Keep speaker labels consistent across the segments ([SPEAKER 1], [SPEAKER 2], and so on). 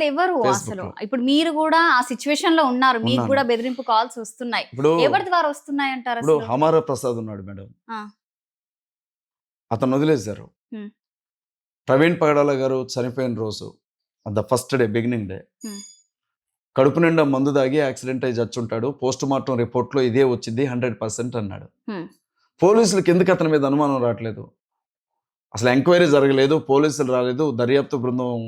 [SPEAKER 1] ఎవరు అసలు? ఇప్పుడు మీరు గూడా ఆ సిట్యుయేషన్ లో ఉన్నారు. మీకు
[SPEAKER 2] ఉన్నాను.
[SPEAKER 1] గూడా బెదిరింపు కాల్స్ వస్తున్నాయి.
[SPEAKER 2] ఇప్పుడు
[SPEAKER 1] ఎవరి ద్వారా వస్తున్నాయంటారు
[SPEAKER 2] ఇప్పుడు
[SPEAKER 1] అసలు?
[SPEAKER 2] హమారా ప్రసాద్ ఉన్నాడు మేడం.
[SPEAKER 1] ఆ!
[SPEAKER 2] అతన్ని వదిలేశారు.
[SPEAKER 1] హ్మ్.
[SPEAKER 2] ప్రవీణ్ పగడాల గారు చనిపోయిన రోజు the first day beginning day
[SPEAKER 1] హ్మ్.
[SPEAKER 2] కడుపు నిండా మందు దాగి యాక్సిడెంట్ అయి చచ్చుంటాడు. పోస్ట్ మార్టం రిపోర్ట్‌లో ఇదే వచ్చింది 100% అన్నాడు.
[SPEAKER 1] హ్మ్.
[SPEAKER 2] పోలీసులకి ఎందుకు అతని మీద అనుమానం రావట్లేదు? అసలు ఎంక్వైరీ జరగలేదు. పోలీసులు రాలేదు. దర్యాప్తు బృందం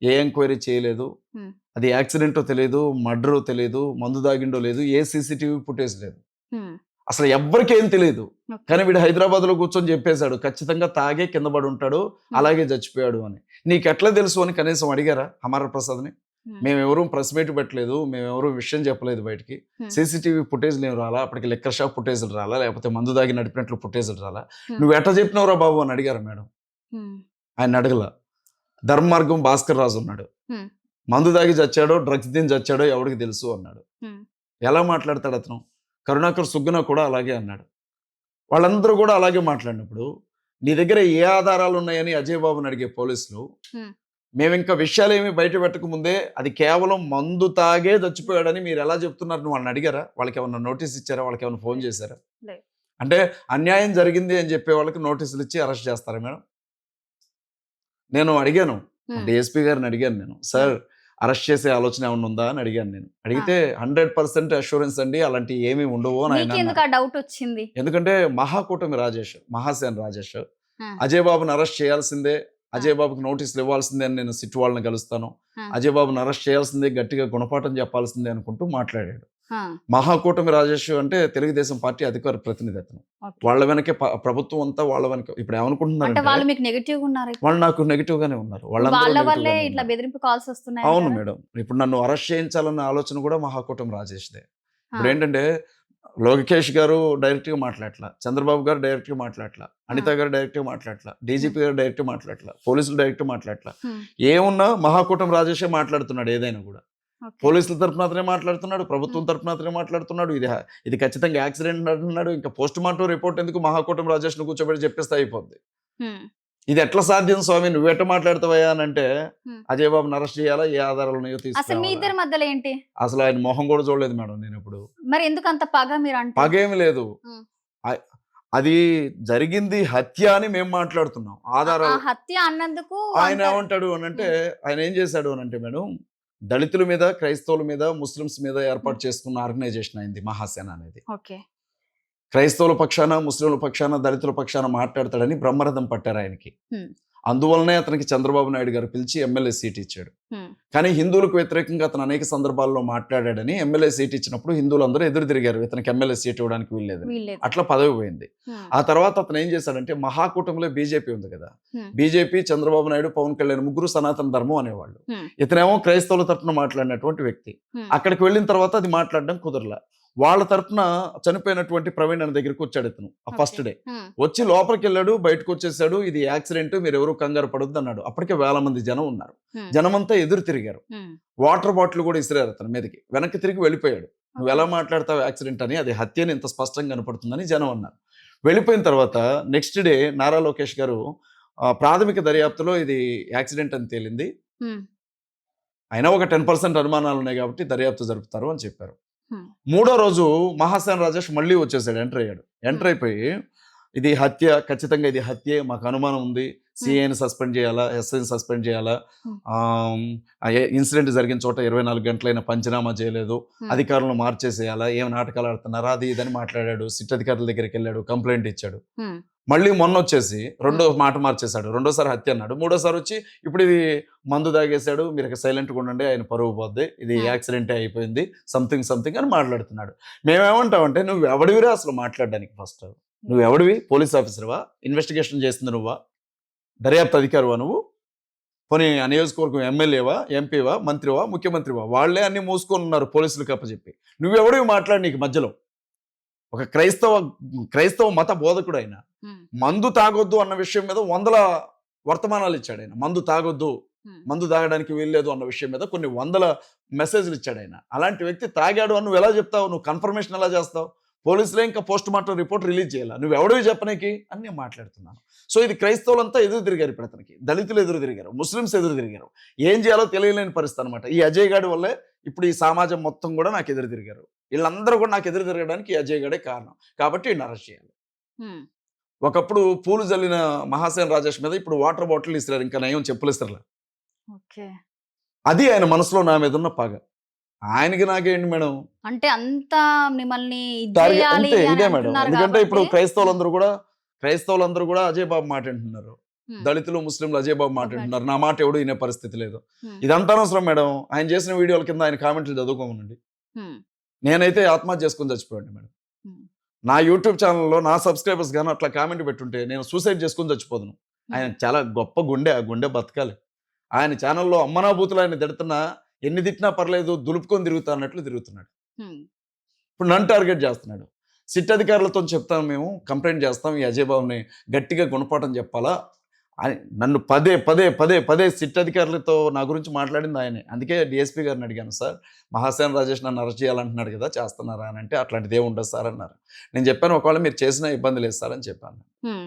[SPEAKER 2] ఏ ఎంక్వైరీ చేయలేదు.
[SPEAKER 1] హ్మ్.
[SPEAKER 2] అది యాక్సిడెంటో తెలీదు. మర్డరో తెలీదు. మందు దాగిండో లేదు. ఏ సీసీటీవీ ఫుటేజ్ లేదు.
[SPEAKER 1] హ్మ్.
[SPEAKER 2] అసలు ఎవ్వరికీ ఏం తెలీదు.
[SPEAKER 1] ఓకే.
[SPEAKER 2] కానీ వీడు హైదరాబాద్‌లో కూర్చొని జెప్పేసాడు. ఖచ్చితంగా తాగే కింద పడుంటాడు. అలాగే చచ్చిపోయాడు అని. నీకెట్లా తెలుసు అని కనీసం అడిగారా అమర ప్రసాద్‌ని?
[SPEAKER 1] హ్మ్.
[SPEAKER 2] మేమెవరు ప్రెస్ మీట్ పెట్టలేదు. మేమెవరు విషయం చెప్పలేదు బయటికి.
[SPEAKER 1] హ్మ్.
[SPEAKER 2] సీసీటీవీ ఫుటేజ్‌లేం రాలా? అప్పటికి లిక్కర్ షాప్ ఫుటేజ్‌లు రాలా? లేకపోతే మందు దాగి నడిపినట్లు ఫుటేజ్‌లు రాలా?
[SPEAKER 1] హ్మ్.
[SPEAKER 2] నువ్వెట్ట చెప్పినవురా బాబు అని అడిగారా మేడం?
[SPEAKER 1] హ్మ్.
[SPEAKER 2] ఆయన్ని అడగల. ధర్మమార్గం భాస్కర్ రాజు ఉన్నాడు.
[SPEAKER 1] హ్మ్.
[SPEAKER 2] మందు దాగి చచ్చాడో, డ్రగ్స్ తిని చచ్చాడో ఎవడికి తెలుసు అన్నాడు.
[SPEAKER 1] హ్మ్.
[SPEAKER 2] ఎలా మాట్లాడతాడు అతను? కరుణాకర్ సుగ్గున కూడా అలాగే అన్నాడు. వాళ్ళందరూ కూడా అలాగే మాట్లాడినప్పుడు, నీ దగ్గర ఏ ఆధారాలున్నాయని అజయ్ బాబుని అడిగే పోలీసులు,
[SPEAKER 1] హ్మ్.
[SPEAKER 2] మేమింకా విషయాలేమి బయట పెట్టక ముందే అది కేవలం మందు తాగే చచ్చిపోయాడని మీరెలా చెప్తున్నారని వాళ్ళని అడిగారా? వాళ్ళకేమన్నా నోటీస్ ఇచ్చారా? వాళ్ళకేమన్నా ఫోను
[SPEAKER 1] లేదు.
[SPEAKER 2] చేశారా?
[SPEAKER 1] లేదు.
[SPEAKER 2] అంటే అన్యాయం జరిగింది అని చెప్పే వాళ్ళకి నోటీసులు ఇచ్చి అరెస్ట్ చేస్తారా మేడం? నేను అడిగాను.
[SPEAKER 1] హ్మ్.
[SPEAKER 2] డీఎస్పీ గారిని అడిగాను నేను.
[SPEAKER 1] హ్మ్.
[SPEAKER 2] సార్ అరెస్ట్ చేసే ఆలోచన ఏమన్నా ఉందా అని అడిగాను నేను.
[SPEAKER 1] ఆ!
[SPEAKER 2] అడిగితే 100% అష్యూరెన్స్ అండి. అలాంటివి ఏమీ ఉండవు అని ఆయన
[SPEAKER 1] మీకెందుకు
[SPEAKER 2] అన్నారు.
[SPEAKER 1] ఆ డౌట్ వచ్చింది?
[SPEAKER 2] ఎందుకంటే మహాకూటమి రాజేష్, మహాసేన రాజేష్
[SPEAKER 1] ఆ!
[SPEAKER 2] అజయ్ బాబుని అరెస్ట్ చేయాల్సిందే.
[SPEAKER 1] ఆ!
[SPEAKER 2] అజయ్ బాబుకి నోటీసులు ఇవ్వాల్సిందే అని నేను సిట్ వాళ్ళని కలుస్తాను.
[SPEAKER 1] ఆ!
[SPEAKER 2] అజయ్ బాబుని అరెస్ట్ చేయాల్సిందే, గట్టిగా గుణపాఠం చెప్పాల్సిందే అనుకుంటూ మాట్లాడాడు.
[SPEAKER 1] ఆ!
[SPEAKER 2] మహాకూటమి రాజేష్ అంటే తెలుగుదేశం పార్టీ అధికార ప్రతినిధి అతను.
[SPEAKER 1] ఓకే.
[SPEAKER 2] వాళ్ళ వెనకే ప్రభుత్వం అంతా వాళ్ళ వెనక ఇప్పుడు
[SPEAKER 1] అంటే
[SPEAKER 2] ఏమనుకుంటున్నారంటే
[SPEAKER 1] వాళ్ళు మీకు నెగెటివ్‌గా ఉన్నారా ఇప్పుడు?
[SPEAKER 2] వాళ్ళు నాకు నెగెటివ్ గానే ఉన్నారు.
[SPEAKER 1] ఇప్పుడు
[SPEAKER 2] వాళ్ళందరూ
[SPEAKER 1] వాళ్ళ
[SPEAKER 2] నెగెటివ్
[SPEAKER 1] వల్లే
[SPEAKER 2] గానే
[SPEAKER 1] ఇట్లా
[SPEAKER 2] ఉన్నారు.
[SPEAKER 1] బెదిరింపు కాల్స్
[SPEAKER 2] అవును
[SPEAKER 1] వస్తున్నాయంటారా?
[SPEAKER 2] మేడం. ఇప్పుడు నన్ను అరెస్ట్ చేయించాలన్న ఆలోచన కూడా మహాకూటమి రాజేష్‌దే.
[SPEAKER 1] ఆ!
[SPEAKER 2] ఇప్పుడేంటంటే లోకేష్ గారు డైరెక్ట్‌గా మాట్లాడట్ల. చంద్రబాబు గారు డైరెక్ట్‌గా మాట్లాడట్ల.
[SPEAKER 1] ఆ!
[SPEAKER 2] అనిత గారు డైరెక్ట్‌గా మాట్లాడట్ల.
[SPEAKER 1] హ్మ్.
[SPEAKER 2] డీజీపీ గారు డైరెక్ట్‌గా మాట్లాడట్ల. పోలీసులు డైరెక్ట్‌గా మాట్లాడట్ల.
[SPEAKER 1] హ్మ్.
[SPEAKER 2] ఏమున్నా మహాకూటమి రాజేషే మాట్లాడుతున్నాడు ఏదైనా గూడా.
[SPEAKER 1] ఓకే.
[SPEAKER 2] పోలీసుల తరపున అతనే మాట్లాడుతున్నాడు.
[SPEAKER 1] హ్మ్.
[SPEAKER 2] ప్రభుత్వం తరపున అతనే మాట్లాడుతున్నాడు. ఇది ఖచ్చితంగా యాక్సిడెంట్ అంటున్నాడు. ఇంకా పోస్ట్‌మార్టం రిపోర్ట్ ఎందుకు మహాకూటమి రాజేష్‌ని కూర్చోబెట్టి చెప్పేస్తే అయిపోద్ది.
[SPEAKER 1] హ్మ్.
[SPEAKER 2] ఇది ఎట్లా సాధ్యం స్వామి నువ్వెట్ట మాట్లాడతావయ్యా అనంటే,
[SPEAKER 1] హ్మ్.
[SPEAKER 2] అజయ్ బాబుని అరెస్ట్ చేయాలా? ఏ ఆధారాలున్నాయో
[SPEAKER 1] అసలు మీ
[SPEAKER 2] తీసుకురావాలా?
[SPEAKER 1] ఇద్దరి మధ్యలో ఏంటి?
[SPEAKER 2] అసలు ఆయన మొహం గూడా చూడలేదు మేడం నేనెప్పుడు.
[SPEAKER 1] మరి ఎందుకంత పగ మీరంటే?
[SPEAKER 2] పగేమి లేదు.
[SPEAKER 1] హ్మ్.
[SPEAKER 2] అయ్ అది జరిగింది హత్య అని మేము మాట్లాడుతున్నాం.
[SPEAKER 1] ఆ
[SPEAKER 2] ఆధారాలు
[SPEAKER 1] హత్య అన్నందుకు
[SPEAKER 2] ఆయన
[SPEAKER 1] అంత
[SPEAKER 2] ఏమంటాడు అనంటే,
[SPEAKER 1] హ్మ్.
[SPEAKER 2] ఆయన ఏం చేశాడు అనంటే మేడం, దళితుల మీద, క్రైస్తవుల మీద, ముస్లిమ్స్ మీద
[SPEAKER 1] హ్మ్.
[SPEAKER 2] ఏర్పాటు చేసుకున్న ఆర్గనైజేషన్ అయింది మహాసేన అనేది.
[SPEAKER 1] ఓకే.
[SPEAKER 2] క్రైస్తవుల పక్షాన, ముస్లింల పక్షాన, దళితుల పక్షాన మాట్లాడతాడని బ్రహ్మరథం పట్టారాయనకి.
[SPEAKER 1] హ్మ్.
[SPEAKER 2] అందువల్లనే అతనికి చంద్రబాబు నాయుడు గారు పిలిచి ఎమ్మెల్యే సీట్ ఇచ్చాడు.
[SPEAKER 1] హ్మ్.
[SPEAKER 2] కానీ హిందువులకు వ్యతిరేకంగా అతను అనేక సందర్భాల్లో మాట్లాడాడని ఎమ్మెల్యే సీట్ ఇచ్చినప్పుడు హిందువులందరూ ఎదురు తిరిగారు. ఇతనికి ఎమ్మెల్యే సీట్ ఇవ్వడానికి వీల్లేదని.
[SPEAKER 1] వీల్లేదని.
[SPEAKER 2] అట్లా పదవి పోయింది.
[SPEAKER 1] హ్మ్.
[SPEAKER 2] ఆ తర్వాత అతను ఏం చేశాడంటే మహాకూటమిలో బీజేపీ ఉంది కదా!
[SPEAKER 1] హ్మ్.
[SPEAKER 2] బీజేపీ, చంద్రబాబు నాయుడు, పవన్ కళ్యాణ్ ముగ్గురు సనాతన ధర్మం అనేవాళ్ళు.
[SPEAKER 1] హ్మ్.
[SPEAKER 2] ఇతనేమో క్రైస్తవుల తరపున మాట్లాడినటువంటి వ్యక్తి.
[SPEAKER 1] హ్మ్.
[SPEAKER 2] అక్కడికి వెళ్ళిన తర్వాత అది మాట్లాడడం కుదరలా. వాళ్ళ తరపున చనిపోయినటువంటి ప్రవీణ్ అన్న దగ్గరికి వచ్చాడు ఇతను. ఆ
[SPEAKER 1] ఓకే.
[SPEAKER 2] First day.
[SPEAKER 1] హ్మ్.
[SPEAKER 2] వచ్చి లోపలికెళ్ళాడు. బయటకొచ్చేసాడు. ఇది యాక్సిడెంట్ మీరెవరు కంగారు పడొద్దు అన్నాడు. అప్పటికే వేల మంది జనం ఉన్నారు.
[SPEAKER 1] హ్మ్.
[SPEAKER 2] జనమంతా ఎదురు తిరిగారు.
[SPEAKER 1] హ్మ్.
[SPEAKER 2] వాటర్ బాటిల్ కూడా ఇసిరారు అతని మీదకి. వెనక్కి తిరిగి వెళ్ళిపోయాడు.
[SPEAKER 1] ఓకే.
[SPEAKER 2] "నువ్వెలా మాట్లాడతావు యాక్సిడెంట్ అని? అది హత్య అని ఇంత స్పష్టంగా కనపడుతుందని" జనం అన్నారు. వెళ్ళిపోయిన తర్వాత నెక్స్ట్ డే నారా లోకేష్ గారు ప్రాథమిక దర్యాప్తులో ఇది యాక్సిడెంట్ అని తేలింది.
[SPEAKER 1] హ్మ్.
[SPEAKER 2] అయినా ఒక 10% అనుమానాలున్నాయి కాబట్టి దర్యాప్తు జరుపుతారు అని చెప్పారు.
[SPEAKER 1] హ్మ్.
[SPEAKER 2] మూడో రోజు మహాసేన రాజేష్ మళ్ళీ వచ్చేసాడు. ఎంటర్ అయ్యాడు. ఎంటర్
[SPEAKER 1] హ్మ్.
[SPEAKER 2] అయిపోయి ఇది హత్య. ఖచ్చితంగా ఇది హత్యే. మాకు అనుమానం ఉంది.
[SPEAKER 1] హ్మ్.
[SPEAKER 2] సీఐని సస్పెండ్ చేయాలా? ఎస్ఐని సస్పెండ్ చేయాలా?
[SPEAKER 1] హ్మ్.
[SPEAKER 2] ఆహ్, ఇన్సిడెంట్ జరిగిన చోట 24 గంటలైనా పంచనామా చేయలేదు.
[SPEAKER 1] హ్మ్.
[SPEAKER 2] అధికారులను మార్చేసేయాలా? ఏం నాటకాలు ఆడుతున్నారా? అది ఇదని మాట్లాడాడు. సిట్ అధికారుల దగ్గరికెళ్ళాడు. కంప్లెయింట్ ఇచ్చాడు.
[SPEAKER 1] హ్మ్.
[SPEAKER 2] మళ్ళీ మొన్నొచ్చేసి రెండో
[SPEAKER 1] హ్మ్.
[SPEAKER 2] మాట మార్చేసాడు. రెండోసారి హత్య అన్నాడు. మూడోసారి వచ్చి ఇప్పుడు ఇది మందు తాగేసాడు. మీరిక సైలెంట్‌గా ఉండండి. ఆయన పరువు పోద్ది. ఇది
[SPEAKER 1] హ్మ్.
[SPEAKER 2] యాక్సిడెంటే అయిపోయింది. సంథింగ్ అని మాట్లాడుతున్నాడు. మేమేమంటామంటే నువ్వెవడివిరా అసలు మాట్లాడడానికి ఫస్ట్? నువ్వెవడివి? పోలీస్ ఆఫీసర్‌వా? ఇన్వెస్టిగేషన్ చేస్తుంది నువ్వా? దర్యాప్తు అధికారివా నువ్వు? పోనీ ఆ నియోజకవర్గం ఎమ్మెల్యేవా? ఎంపీవా? మంత్రివా? ముఖ్యమంత్రివా? వాళ్ళే అన్నీ మూసుకొనున్నారు పోలీసులకి అప్పజెప్పి. నువ్వెవడివి మాట్లాడనీకి మధ్యలో? ఒక క్రైస్తవ మత బోధకుడాయన.
[SPEAKER 1] హ్మ్.
[SPEAKER 2] మందు తాగొద్దు అన్న విషయం మీద వందల వర్తమానాలు ఇచ్చాడాయన. మందు తాగొద్దు,
[SPEAKER 1] హ్మ్.
[SPEAKER 2] మందు తాగడానికి వీల్లేదు అన్న విషయం మీద కొన్ని వందల మెసేజ్‌లు ఇచ్చాడాయన. అలాంటి వ్యక్తి తాగాడు అని నువ్వెలా చెప్తావు? నువ్వు కన్ఫర్మేషన్ ఎలా చేస్తావు? పోలీసులే ఇంకా పోస్ట్ మార్టం రిపోర్ట్ రిలీజ్ చేయాలి, నువ్వు ఎవడివి చెప్పనీకి అని నేను మాట్లాడుతున్నాను. సో ఇది క్రైస్తవులంతా ఎదురు తిరిగారు ఇప్పుడు అతనికి, దళితులు ఎదురు తిరిగారు, ముస్లిమ్స్ ఎదురు తిరిగారు, ఏం చేయాలో తెలియలేని పరిస్థితి అనమాట. ఈ అజయ్ గాడి వల్లే ఇప్పుడు ఈ సమాజం మొత్తం కూడా నాకు ఎదురు తిరిగారు. వీళ్ళందరూ కూడా నాకు ఎదురు తిరగడానికి ఈ అజయ్ గాడే కారణం, కాబట్టి ఈయన అరెస్ట్ చేయాలి.
[SPEAKER 1] ఉమ్,
[SPEAKER 2] ఒకప్పుడు పూలు జల్లిన మహాసేన్ రాజేష్ మీద ఇప్పుడు వాటర్ బాటిల్ ఇస్తారు, ఇంకా నయం చెప్పులు ఇస్తారులే.
[SPEAKER 1] ఓకే.
[SPEAKER 2] అది ఆయన మనసులో నా మీద ఉన్న పగ. ఆయనకి నాకేంటి మేడం
[SPEAKER 1] అంటే అంత మిమ్మల్ని ఇది
[SPEAKER 2] టార్గెట్
[SPEAKER 1] చేయాలి
[SPEAKER 2] అంతే,
[SPEAKER 1] అని
[SPEAKER 2] ఇదే మేడం.
[SPEAKER 1] అంటున్నారు
[SPEAKER 2] ఎందుకంటే ఇప్పుడు
[SPEAKER 1] కాబట్టి
[SPEAKER 2] క్రైస్తవులందరూ కూడా అజయ్ బాబు మాట వింటున్నారు,
[SPEAKER 1] ఉమ్,
[SPEAKER 2] దళితులు ముస్లింలు అజయ్ బాబు మాట వింటున్నారు, నా మాట ఎవడు వినే పరిస్థితి లేదు.
[SPEAKER 1] ఉమ్,
[SPEAKER 2] ఇదంతా అనవసరం మేడం. ఆయన చేసిన వీడియోల కింద ఆయన కామెంట్లు చదువుకోమనండి.
[SPEAKER 1] ఉమ్,
[SPEAKER 2] నేనైతే ఆత్మహత్య చేసుకుని చచ్చిపోయాను మేడం.
[SPEAKER 1] ఉమ్,
[SPEAKER 2] నా యూట్యూబ్ ఛానల్లో నా సబ్స్క్రైబర్స్ గాను అట్లా కామెంట్ పెట్టుంటే నేను సూసైడ్ చేసుకుని చచ్చిపోదును. ఆయన చాలా గొప్ప గుండె, ఆ గుండె బతకాలి. ఆయన ఛానల్లో అమ్మనాభూతులు ఆయన తిడుతున్నా, ఎన్ని తిట్టినా పర్లేదు, దులుపుకొని తిరుగుతా అన్నట్లు తిరుగుతున్నాడు.
[SPEAKER 1] ఉమ్,
[SPEAKER 2] ఇప్పుడు నన్ను టార్గెట్ చేస్తున్నాడు. సిట్ అధికారులతో చెప్తాం, మేము కంప్లైంట్ చేస్తాం, ఈ అజయ్ బాబుని గట్టిగా గుణపాఠం చెప్పాలా అని నన్ను పదే పదే పదే పదే సిట్ అధికారులతో నా గురించి మాట్లాడింది ఆయనే. అందుకే డిఎస్పీ గారిని అడిగాను, సార్ మహాసేన్ రాజేష్ నన్ను అరెస్ట్ చేయాలంటున్నాడు కదా, చేస్తున్నారా అని అంటే అట్లాంటిది ఏమి ఉండదు సార్ అన్నారు. నేను చెప్పాను, ఒకవేళ మీరు చేసినా ఇబ్బంది లేదు సార్ అని చెప్పాను.
[SPEAKER 1] ఉమ్.